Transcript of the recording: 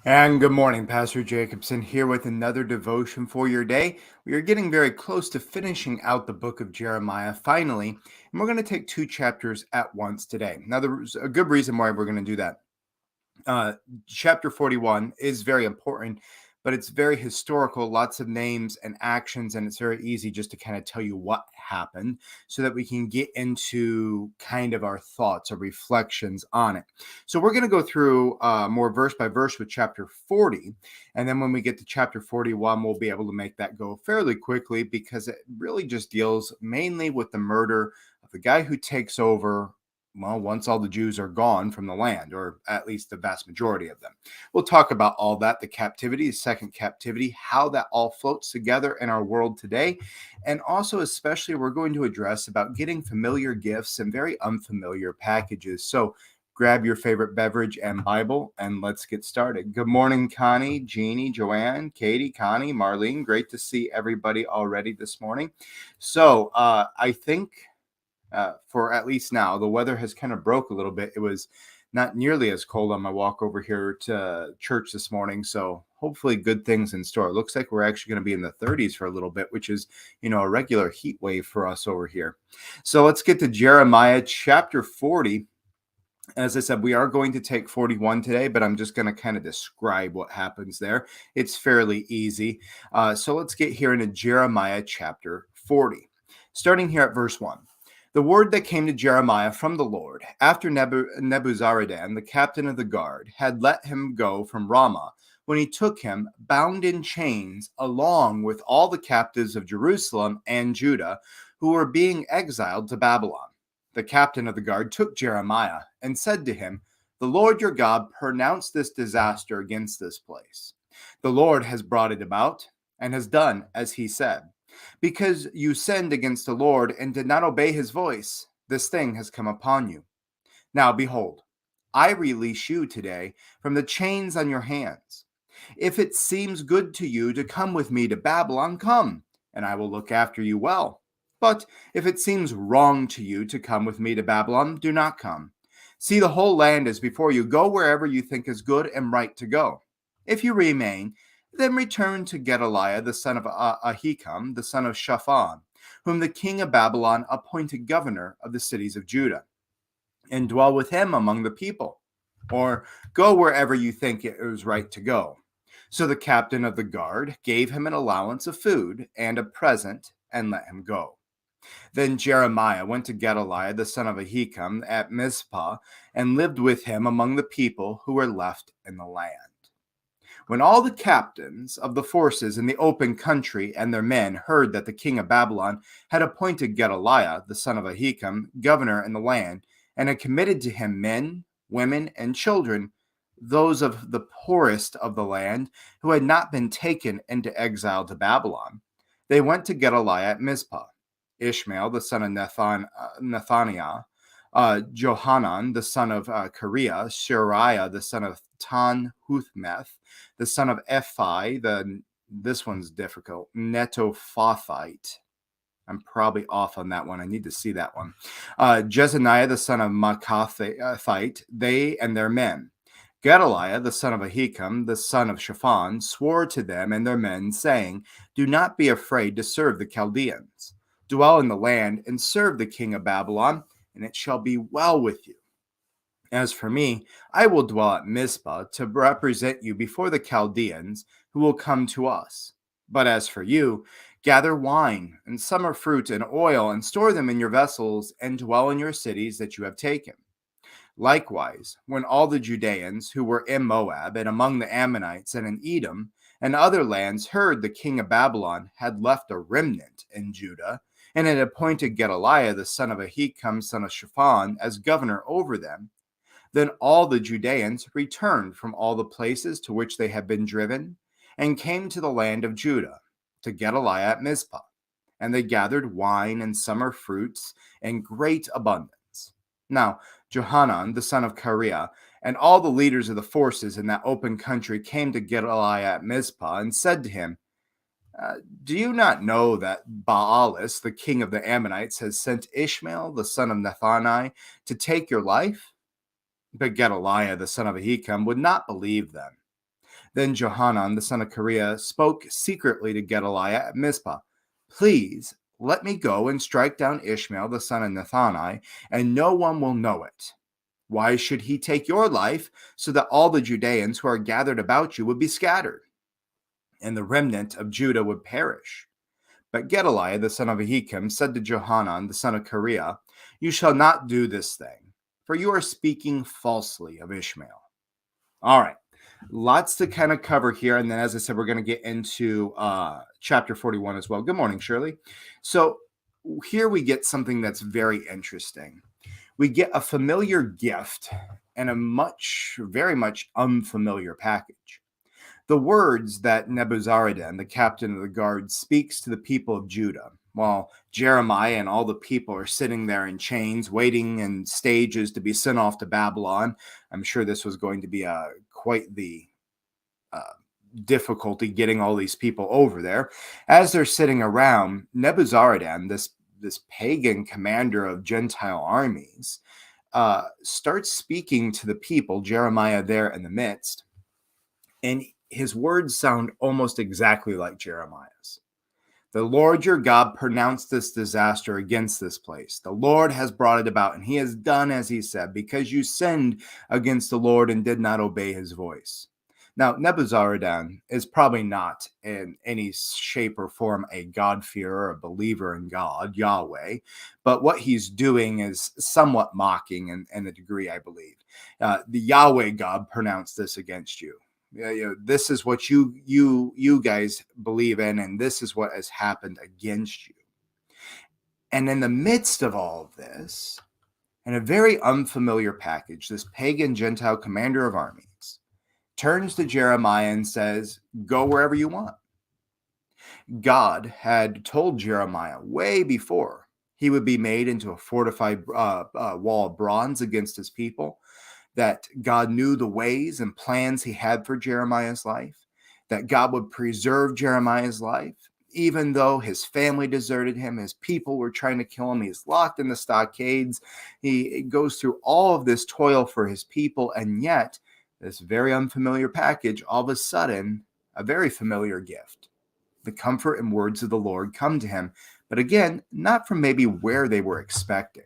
And good morning, Pastor Jacobson here with another devotion for your day. We are getting very close to finishing out the book of Jeremiah finally, and we're going to take two chapters at once today. Now, there's a good reason why we're going to do that. uh, Chapter 41 is very important, but it's very historical, lots of names and actions, and it's very easy just to kind of tell you what happened so that we can get into kind of our thoughts or reflections on it. So we're going to go through more verse by verse with chapter 40. And then when we get to chapter 41, we'll be able to make that go fairly quickly because it really just deals mainly with the murder of the guy who takes over, well, once all the Jews are gone from the land, or at least the vast majority of them. We'll talk about all that, the captivity, the second captivity, how that all floats together in our world today. And also, especially, we're going to address about getting familiar gifts and very unfamiliar packages. So grab your favorite beverage and Bible, and let's get started. Good morning, Connie, Jeannie, Joanne, Katie, Connie, Marlene. Great to see everybody already this morning. So I think for at least now. The weather has kind of broke a little bit. It was not nearly as cold on my walk over here to church this morning. So hopefully good things in store. It looks like we're actually going to be in the 30s for a little bit, which is, a regular heat wave for us over here. So let's get to Jeremiah chapter 40. As I said, we are going to take 41 today, but I'm just going to kind of describe what happens there. It's fairly easy. So let's get here into Jeremiah chapter 40, starting here at verse 1. The word that came to Jeremiah from the Lord after Nebuzaradan, the captain of the guard, had let him go from Ramah, when he took him bound in chains along with all the captives of Jerusalem and Judah who were being exiled to Babylon. The captain of the guard took Jeremiah and said to him, "The Lord your God pronounced this disaster against this place. The Lord has brought it about and has done as he said. Because you sinned against the Lord and did not obey his voice, this thing has come upon you. Now behold, I release you today from the chains on your hands. If it seems good to you to come with me to Babylon, come, and I will look after you well. But if it seems wrong to you to come with me to Babylon, do not come. See, the whole land is before you. Go wherever you think is good and right to go. If you remain, then return to Gedaliah the son of Ahikam, the son of Shaphan, whom the king of Babylon appointed governor of the cities of Judah, and dwell with him among the people, or go wherever you think it is right to go." So the captain of the guard gave him an allowance of food and a present and let him go. Then Jeremiah went to Gedaliah the son of Ahikam at Mizpah and lived with him among the people who were left in the land. When all the captains of the forces in the open country and their men heard that the king of Babylon had appointed Gedaliah, the son of Ahikam, governor in the land, and had committed to him men, women, and children, those of the poorest of the land who had not been taken into exile to Babylon, they went to Gedaliah at Mizpah. Ishmael, the son of Nethaniah, Johanan, the son of Kareah, Shariah, the son of Tanhuthmeth, the son of Ephi, this one's difficult, Netophathite. I'm probably off on that one. I need to see that one. Jezaniah, the son of Machathite, they and their men. Gedaliah, the son of Ahikam, the son of Shaphan, swore to them and their men, saying, "Do not be afraid to serve the Chaldeans. Dwell in the land and serve the king of Babylon, and it shall be well with you. As for me, I will dwell at Mizpah to represent you before the Chaldeans who will come to us. But as for you, gather wine and summer fruit and oil and store them in your vessels and dwell in your cities that you have taken." Likewise, when all the Judeans who were in Moab and among the Ammonites and in Edom and other lands heard the king of Babylon had left a remnant in Judah and had appointed Gedaliah the son of Ahikam, son of Shaphan, as governor over them, then all the Judeans returned from all the places to which they had been driven and came to the land of Judah, to Gedaliah at Mizpah, and they gathered wine and summer fruits in great abundance. Now, Johanan, the son of Kareah, and all the leaders of the forces in that open country came to Gedaliah at Mizpah and said to him, "Do you not know that Baalis, the king of the Ammonites, has sent Ishmael, the son of Nethani, to take your life?" But Gedaliah, the son of Ahikam, would not believe them. Then Johanan, the son of Kareah, spoke secretly to Gedaliah at Mizpah. Please let me go and strike down Ishmael, the son of Nethani, and no one will know it. Why should he take your life so that all the Judeans who are gathered about you would be scattered, and the remnant of Judah would perish? But Gedaliah, the son of Ahikam, said to Johanan, the son of Kareah, You shall not do this thing, for you are speaking falsely of Ishmael. All right. Lots to kind of cover here. And then, as I said, we're going to get into chapter 41 as well. Good morning, Shirley. So here we get something that's very interesting. We get a familiar gift and a very much unfamiliar package. The words that Nebuzaradan, the captain of the guard, speaks to the people of Judah, while Jeremiah and all the people are sitting there in chains, waiting in stages to be sent off to Babylon. I'm sure this was going to be quite the difficulty getting all these people over there. As they're sitting around, Nebuzaradan, this pagan commander of Gentile armies, starts speaking to the people, Jeremiah there in the midst, and his words sound almost exactly like Jeremiah's. The Lord your God pronounced this disaster against this place. The Lord has brought it about, and he has done as he said, because you sinned against the Lord and did not obey his voice. Now, Nebuzaradan is probably not in any shape or form a God-fearer or a believer in God, Yahweh, but what he's doing is somewhat mocking in a degree, I believe. The Yahweh God pronounced this against you. This is what you guys believe in, and this is what has happened against you. And in the midst of all of this, in a very unfamiliar package, this pagan Gentile commander of armies turns to Jeremiah and says, go wherever you want. God had told Jeremiah way before he would be made into a fortified wall of bronze against his people, that God knew the ways and plans he had for Jeremiah's life, that God would preserve Jeremiah's life, even though his family deserted him, his people were trying to kill him, he's locked in the stockades, he goes through all of this toil for his people, and yet this very unfamiliar package, all of a sudden, a very familiar gift. The comfort and words of the Lord come to him, but again, not from maybe where they were expecting.